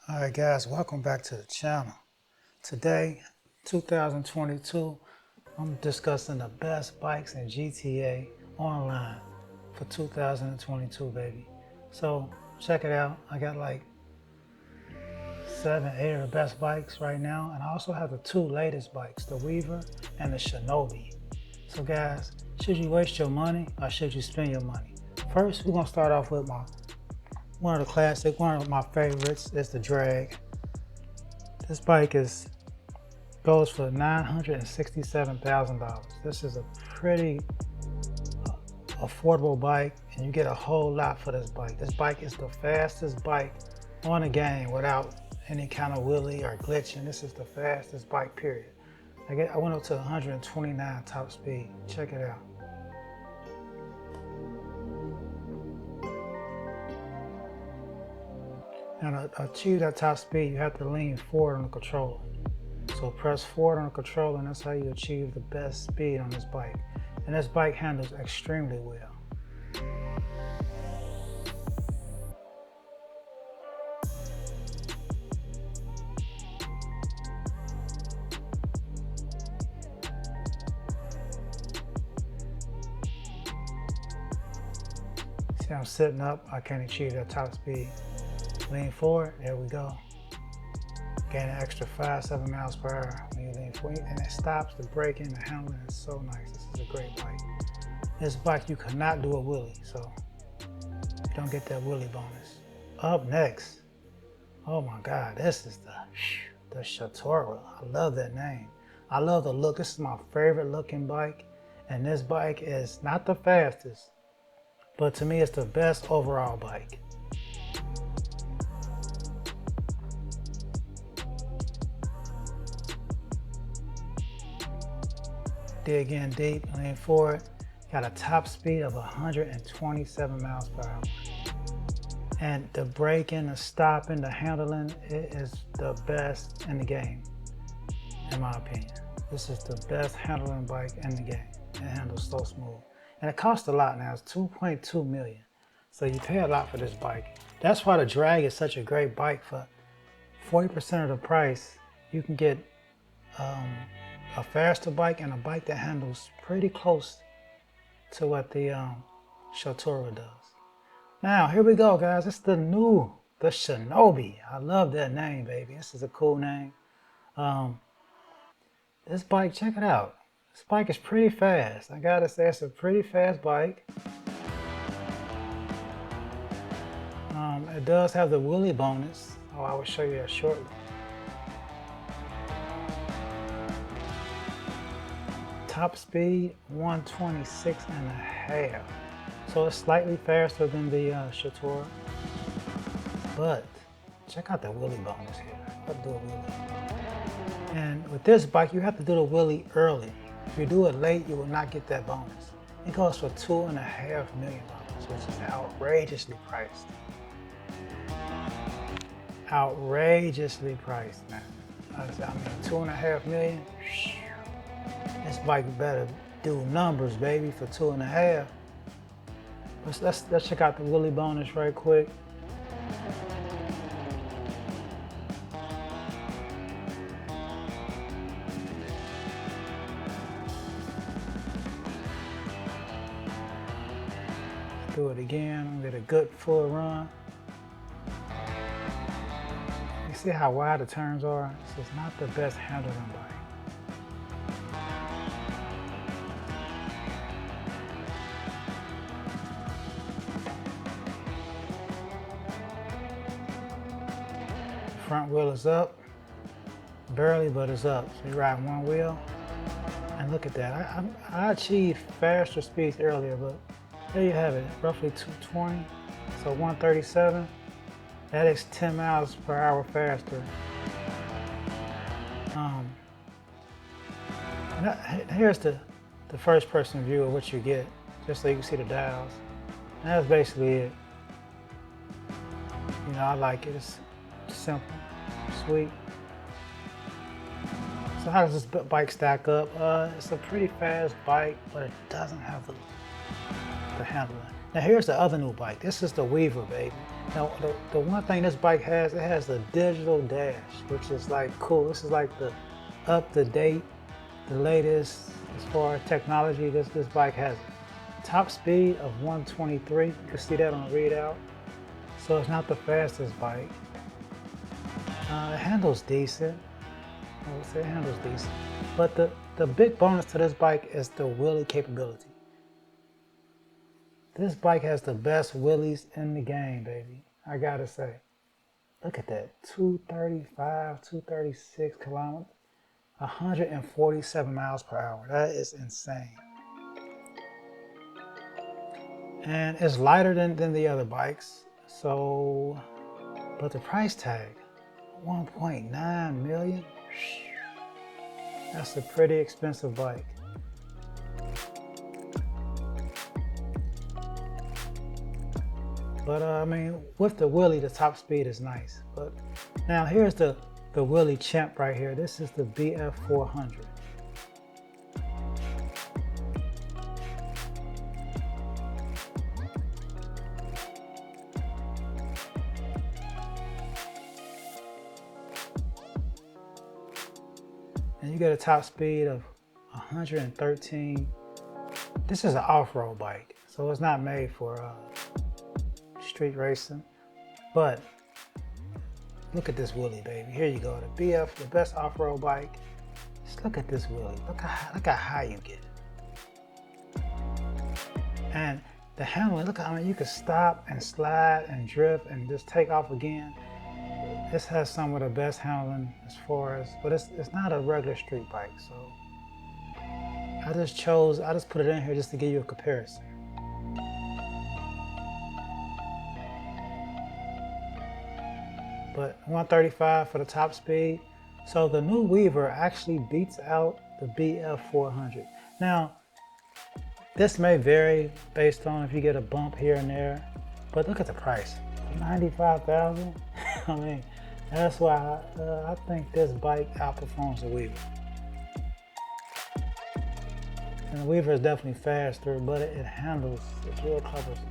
Alright guys, welcome back to the channel. Today, 2022, I'm discussing the best bikes in GTA Online for 2022, baby. So check it out. I got like 7, 8 of the best bikes right now, and I also have the 2 latest bikes, the Reever and the Shinobi. So guys, should you waste your money or should you spend your money? First, we're gonna start off with one of the classic, one of my favorites is the Drag. This bike goes for $967,000. This is a pretty affordable bike, and you get a whole lot for this bike. This bike is the fastest bike on the game without any kind of wheelie or glitching. This is the fastest bike, period. I went up to 129 top speed. Check it out. Now to achieve that top speed, you have to lean forward on the controller. So press forward on the controller, and that's how you achieve the best speed on this bike. And this bike handles extremely well. See, I'm sitting up, I can't achieve that top speed. Lean forward, there we go. Gain an extra 5-7 miles per hour when you lean forward, and it stops the braking, the handling is so nice. This is a great bike. This bike, you cannot do a wheelie, so you don't get that wheelie bonus. Up next, oh my God, this is the Shatora. I love that name. I love the look. This is my favorite looking bike, and this bike is not the fastest, but to me, it's the best overall bike. Dig in deep, lean forward. Got a top speed of 127 miles per hour. And the braking, the stopping, the handling, it is the best in the game, in my opinion. This is the best handling bike in the game. It handles so smooth. And it costs a lot now, it's $2.2 million. So you pay a lot for this bike. That's why the Drag is such a great bike. For 40% of the price, you can get a faster bike and a bike that handles pretty close to what the Shatora does. Now, here we go, guys. It's the Shinobi. I love that name, baby. This is a cool name. This bike, check it out. This bike is pretty fast. I gotta say, it's a pretty fast bike. It does have the wheelie bonus. Oh, I will show you that shortly. Top speed 126.5, so it's slightly faster than the Shatora, but check out the wheelie bonus here. Let's do a wheelie. And with this bike, you have to do the wheelie early. If you do it late, you will not get that bonus. It goes for $2.5 million, which is outrageously priced. Outrageously priced, man. I mean, $2.5 million. This bike better do numbers, baby, for 2.5. Let's check out the wheelie bonus right quick. Let's do it again. Get a good full run. You see how wide the turns are? This is not the best handling bike. Front wheel is up, barely, but it's up. So you ride one wheel, and look at that. I achieved faster speeds earlier, but there you have it, roughly 220, so 137. That is 10 miles per hour faster. Here's the first person view of what you get, just so you can see the dials. And that's basically it. You know, I like it. It's simple, sweet. So how does this bike stack up? It's a pretty fast bike, but it doesn't have the handling. Now here's the other new bike. This is the Reever, baby. Now, the one thing this bike has, it has the digital dash, which is like cool. This is like the up-to-date, the latest as far as technology. This bike has top speed of 123. You can see that on the readout. So it's not the fastest bike. It handles decent. I would say it handles decent. But the big bonus to this bike is the wheelie capability. This bike has the best wheelies in the game, baby. I gotta say. Look at that. 235, 236 kilometers, 147 miles per hour. That is insane. And it's lighter than the other bikes. So, but the price tag, 1.9 million. That's a pretty expensive bike. But I mean, with the wheelie, the top speed is nice. But now here's the wheelie champ right here. This is the BF400. And you get a top speed of 113. This is an off-road bike, so it's not made for street racing. But look at this wheelie, baby. Here you go, the BF, the best off-road bike. Just look at this wheelie. Look how high you get it. And the handling, look, I mean, you can stop and slide and drift and just take off again. This has some of the best handling as far as, but it's not a regular street bike, so I just put it in here just to give you a comparison. But 135 for the top speed. So the new Reever actually beats out the BF400. Now, this may vary based on if you get a bump here and there, but look at the price, $95,000. I mean, that's why I think this bike outperforms the Reever. And the Reever is definitely faster, but it handles, it's real cumbersome.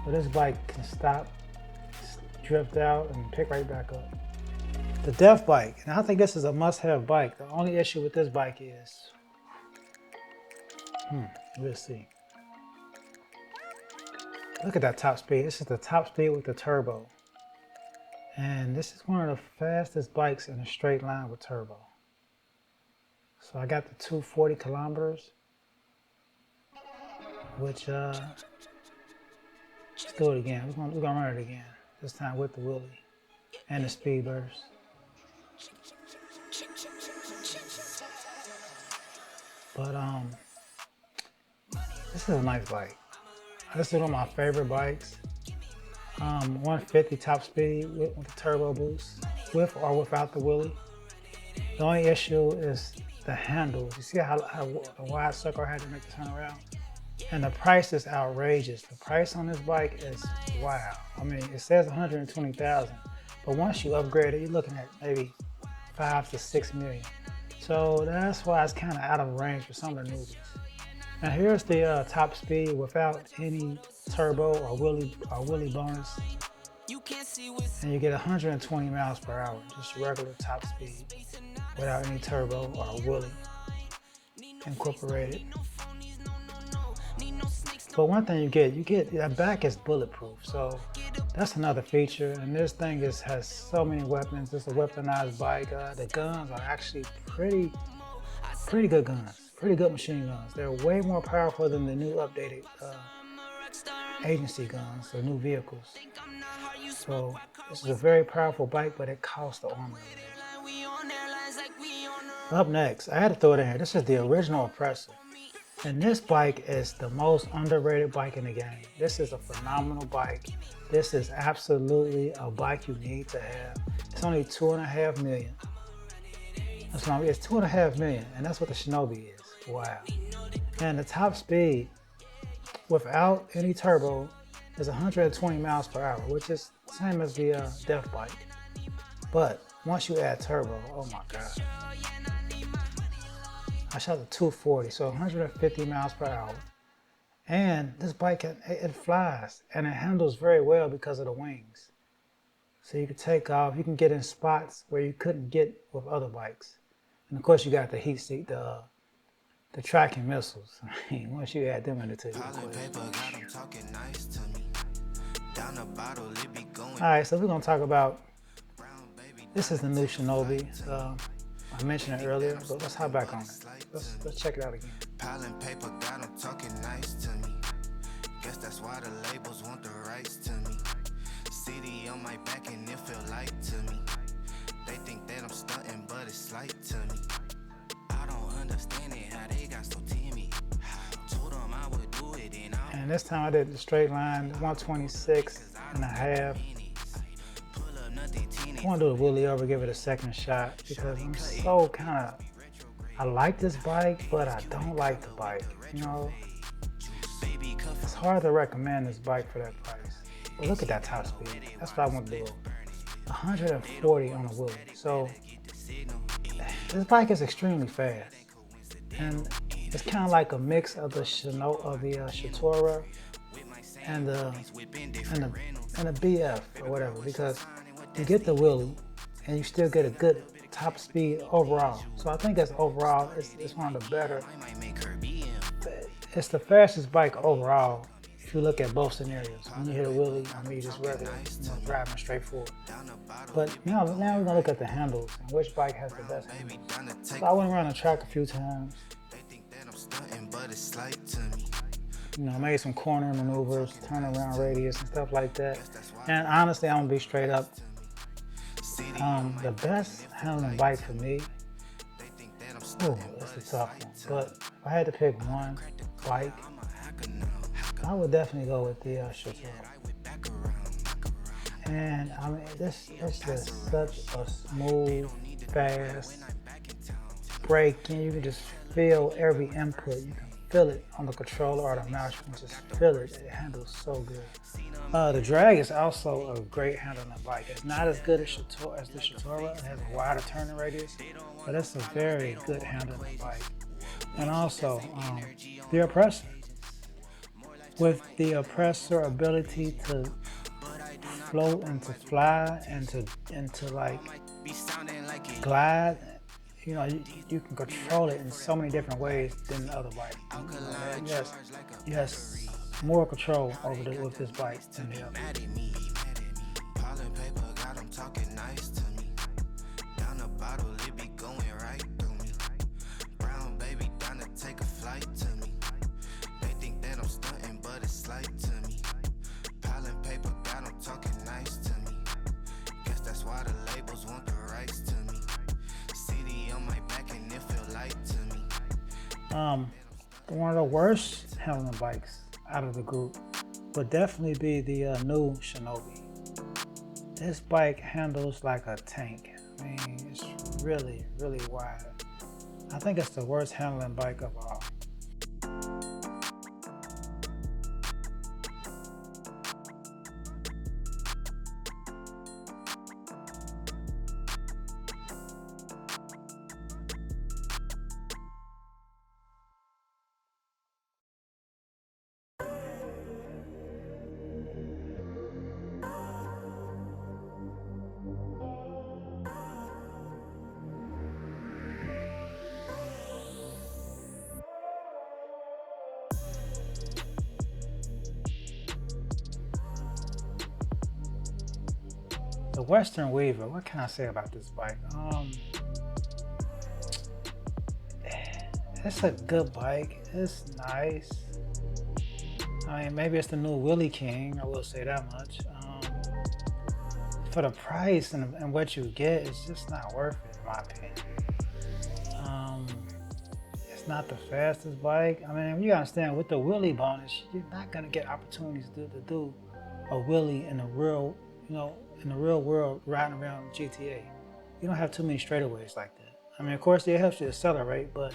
But this bike can stop, drift out, and pick right back up. The DeathBike, and I think this is a must-have bike. The only issue with this bike is, let's see. Look at that top speed. This is the top speed with the turbo. And this is one of the fastest bikes in a straight line with turbo. So I got the 240 kilometers, which, let's do it again. We're gonna run it again. This time with the wheelie and the speed burst. But this is a nice bike. This is one of my favorite bikes. 150 top speed with the turbo boost, with or without the wheelie. The only issue is the handles. You see how the wide circle I had to make the turn around? And the price is outrageous. The price on this bike is wow. I mean, it says 120,000, but once you upgrade it, you're looking at maybe 5 to 6 million. So that's why it's kind of out of range for some of the newbies. Now here's the top speed without any turbo or wheelie bonus. And you get 120 miles per hour, just regular top speed without any turbo or wheelie incorporated. But one thing you get that back is bulletproof, so that's another feature. And this thing has so many weapons. It's a weaponized bike. The guns are actually pretty good guns, pretty good machine guns. They're way more powerful than the new updated agency guns, the new vehicles. So this is a very powerful bike, but it costs the arm. Up next, I had to throw it in here. This is the original Oppressor. And this bike is the most underrated bike in the game. This is a phenomenal bike. This is absolutely a bike you need to have. It's only 2.5 million. It's 2.5 million, and that's what the Shinobi is. Wow. And the top speed without any turbo is 120 miles per hour, which is the same as the DeathBike. But once you add turbo, oh my God. I shot the 240, so 150 miles per hour. And this bike, it flies and it handles very well because of the wings. So you can take off, you can get in spots where you couldn't get with other bikes. And of course you got the heat seat, the tracking missiles. I mean, once you add them into the equation. Alright, so we're gonna talk about, this is the new Shinobi. I mentioned it earlier, but let's hop back on it. Let's check it out again. Piling paper got them talking nice to me. Guess that's why the labels want the rights to me. CD on my back and it feel light to me. They think that I'm stunting, but it's light to me. I don't understand it, how they got so timid. Told them I would do it and this time I did the straight line, 126 and a half. I want to do the wheelie over, give it a second shot because I'm so I like this bike, but I don't like the bike. You know, it's hard to recommend this bike for that price. But look at that top speed. That's what I want to do. 140 on the wheelie. So this bike is extremely fast, and it's kind of like a mix of the Shatora and the BF or whatever, because you get the wheelie and you still get a good top speed overall. So I think that's overall, it's one of the better. It's the fastest bike overall if you look at both scenarios. When you hit a wheelie, I mean, you just regular, driving straight forward. But now we're gonna look at the handles and which bike has the best handles. So I went around the track a few times. You know, made some corner maneuvers, turnaround radius and stuff like that. And honestly, I'm gonna be straight up. The best handling bike for me, that's a tough one. But if I had to pick one bike, I would definitely go with the Shatora. And I mean, this is just such a smooth, fast braking. You can just feel every input. You can feel it on the controller or the mouse. You can just feel it. It handles so good. The drag is also a great handling bike. It's not as good as the Shatora. It has a wider turning radius, but it's a very good handling bike. And also the Oppressor. With the Oppressor ability to float and to fly and to like glide, you know, you can control it in so many different ways than the other bike. Yes, more control over with this bike than the other. One of the worst handling bikes out of the group would definitely be the new Shinobi. This bike handles like a tank. I mean, it's really, really wide. I think it's the worst handling bike of all. The Western Reever, what can I say about this bike? It's a good bike. It's nice. I mean, maybe it's the new Willie King, I will say that much. For the price and what you get, it's just not worth it, in my opinion. It's not the fastest bike. I mean, you gotta understand, with the wheelie bonus, you're not gonna get opportunities to do a wheelie in the real, in the real world, riding around GTA. You don't have too many straightaways like that. I mean, of course, it helps you accelerate, but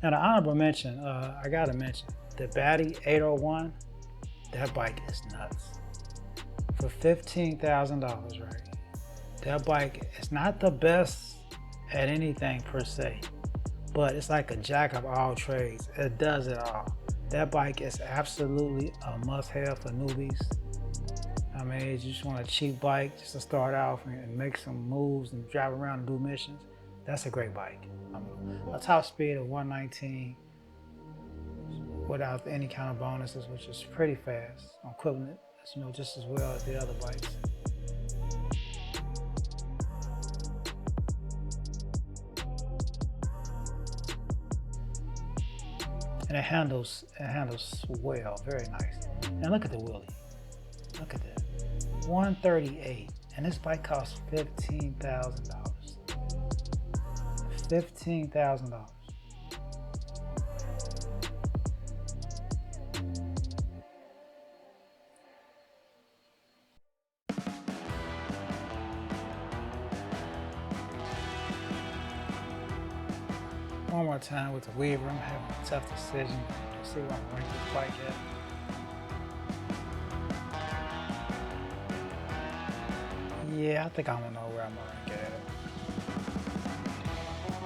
And an honorable mention, I gotta mention, the BATI 801, that bike is nuts. For $15,000, right? That bike is not the best at anything per se, but it's like a jack of all trades. It does it all. That bike is absolutely a must-have for newbies. I mean, you just want a cheap bike just to start off and make some moves and drive around and do missions. That's a great bike. A top speed of 119 without any kind of bonuses, which is pretty fast, equivalent, you know, just as well as the other bikes. And it handles well, very nice. And look at the wheelie. Look at that. 138, and this bike costs $15,000. $15,000. One more time with the Reever. I'm having a tough decision to see where I'm ranking this bike at. Yeah, I think I don't know where I'm gonna rank it at.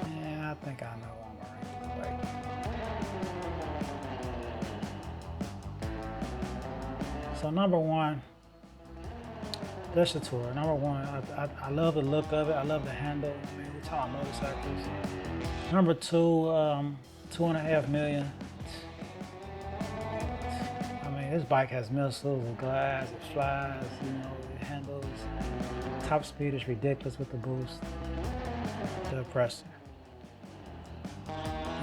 Yeah, I think I know where I'm gonna rank this bike. So number one, the Shinobi. Number one, I love the look of it. I love the handle. I mean, we're talking motorcycles. Number two, 2.5 million. I mean, this bike has missiles, it glides, it flies, you know, it handles. Top speed is ridiculous with the boost. The Oppressor.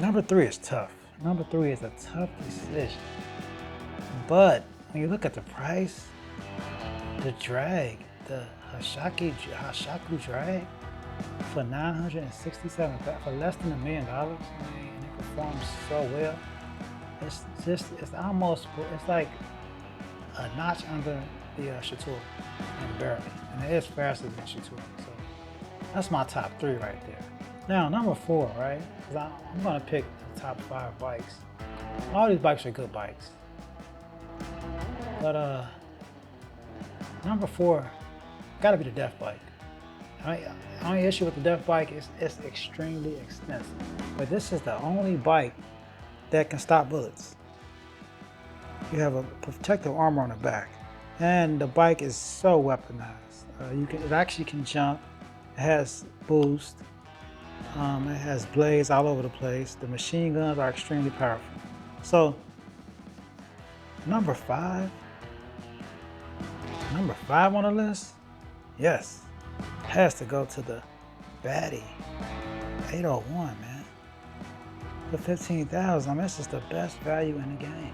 Number three is tough. Number three is a tough decision. But when you look at the price, the drag, the Hakucho drag for $967, for less than $1 million, I mean, and it performs so well. It's like a notch under the Shinobi, and barely, and it is faster than Shinobi. So that's my top three right there. Now number four, right? Because I'm gonna pick the top 5 bikes. All these bikes are good bikes, but number 4 gotta be the DeathBike. The only issue with the DeathBike is it's extremely expensive, but this is the only bike that can stop bullets. You have a protective armor on the back, and the bike is so weaponized. It actually can jump. It has boost. It has blades all over the place. The machine guns are extremely powerful. So number 5 on the list, yes, has to go to the BATI 801, man. For $15,000, I mean, this is the best value in the game.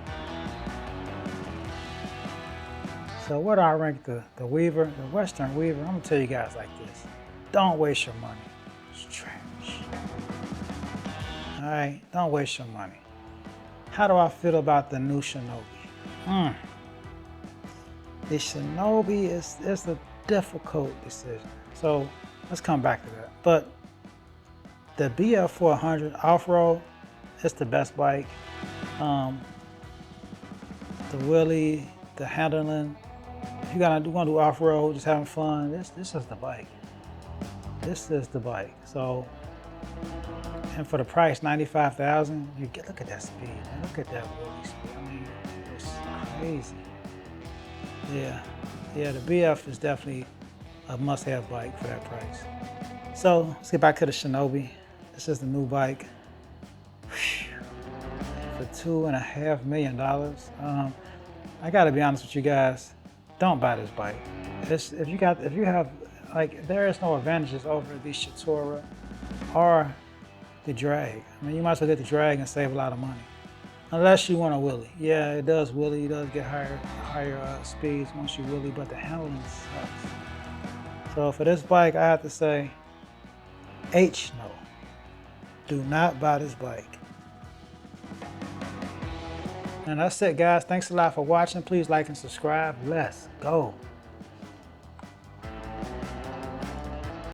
So where do I rank the Reever, the Western Reever? I'm gonna tell you guys like this: don't waste your money. It's trash. All right, don't waste your money. How do I feel about the new Shinobi? The Shinobi is a difficult decision. So let's come back to that. But the BF400 off-road, it's the best bike. The wheelie, the handling. If you want to do off-road, just having fun, this is the bike. This is the bike. So, and for the price, $95,000, you get, look at that speed, man. Look at that wheelie speed. I mean, it's crazy. Yeah, the BF is definitely a must-have bike for that price. So let's get back to the Shinobi. This is the new bike. Whew. For $2.5 million. I gotta be honest with you guys. Don't buy this bike. If you have, like, there is no advantages over the Shinobi or the drag. I mean, you might as well get the drag and save a lot of money. Unless you want a wheelie. Yeah, it does wheelie. It does get higher speeds once you wheelie, but the handling sucks. So for this bike, I have to say, no. Do not buy this bike. And that's it, guys. Thanks a lot for watching. Please like and subscribe. Let's go.